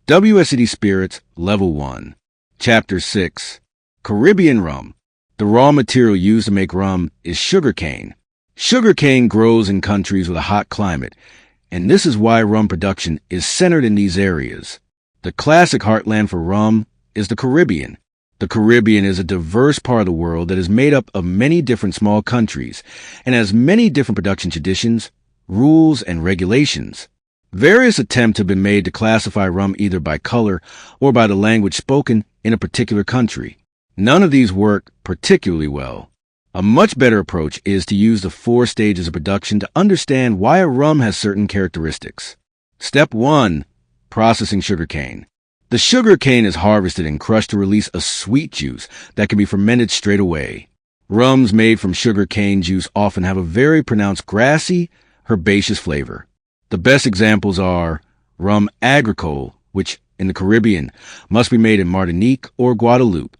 WSET Spirits, Level 1. Chapter 6. Caribbean Rum. The raw material used to make rum is sugarcane. Sugarcane grows in countries with a hot climate, and this is why rum production is centered in these areas. The classic heartland for rum is the Caribbean. The Caribbean is a diverse part of the world that is made up of many different small countries and has many different production traditions, rules, and regulations. Various attempts have been made to classify rum either by color or by the language spoken in a particular country. None of these work particularly well. A much better approach is to use the 4 stages of production to understand why a rum has certain characteristics. Step 1. Processing sugarcane. The sugarcane is harvested and crushed to release a sweet juice that can be fermented straight away. Rums made from sugarcane juice often have a very pronounced grassy, herbaceous flavor. The best examples are rum agricole, which, in the Caribbean, must be made in Martinique or Guadeloupe.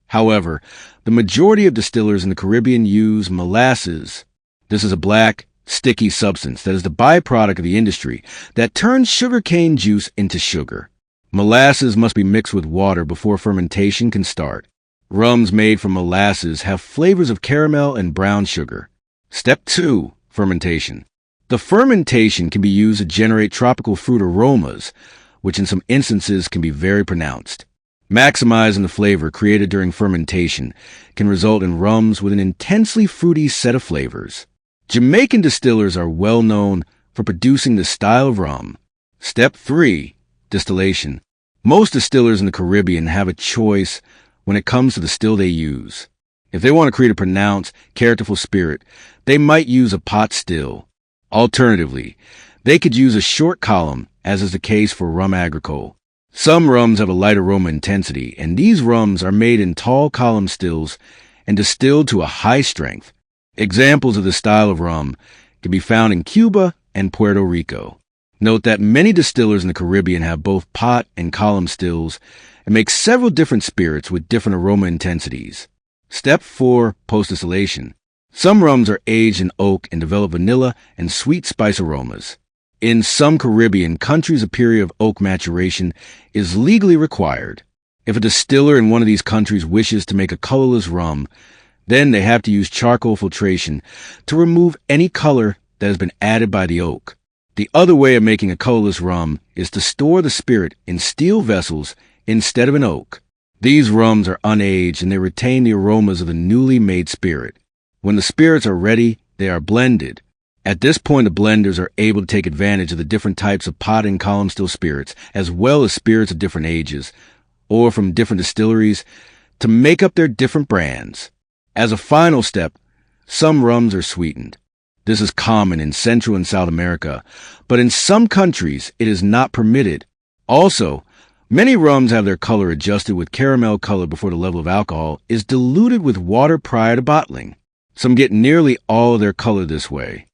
However, the majority of distillers in the Caribbean use molasses. This is a black, sticky substance that is the byproduct of the industry that turns sugarcane juice into sugar. Molasses must be mixed with water before fermentation can start. Rums made from molasses have flavors of caramel and brown sugar. Step 2. Fermentation. The fermentation can be used to generate tropical fruit aromas, which in some instances can be very pronounced. Maximizing the flavor created during fermentation can result in rums with an intensely fruity set of flavors. Jamaican distillers are well known for producing this style of rum. Step 3. Distillation. Most distillers in the Caribbean have a choice when it comes to the still they use. If they want to create a pronounced, characterful spirit, they might use a pot still. Alternatively, they could use a short column, as is the case for rum agricole. Some rums have a light aroma intensity, and these rums are made in tall column stills and distilled to a high strength. Examples of this style of rum can be found in Cuba and Puerto Rico. Note that many distillers in the Caribbean have both pot and column stills and make several different spirits with different aroma intensities. Step 4. Post-distillation. Some rums are aged in oak and develop vanilla and sweet spice aromas. In some Caribbean countries, a period of oak maturation is legally required. If a distiller in one of these countries wishes to make a colorless rum, then they have to use charcoal filtration to remove any color that has been added by the oak. The other way of making a colorless rum is to store the spirit in steel vessels instead of an oak. These rums are unaged and they retain the aromas of the newly made spirit. When the spirits are ready, they are blended. At this point, the blenders are able to take advantage of the different types of pot and column still spirits, as well as spirits of different ages, or from different distilleries, to make up their different brands. As a final step, some rums are sweetened. This is common in Central and South America, but in some countries, it is not permitted. Also, many rums have their color adjusted with caramel color before the level of alcohol is diluted with water prior to bottling. Some get nearly all of their color this way.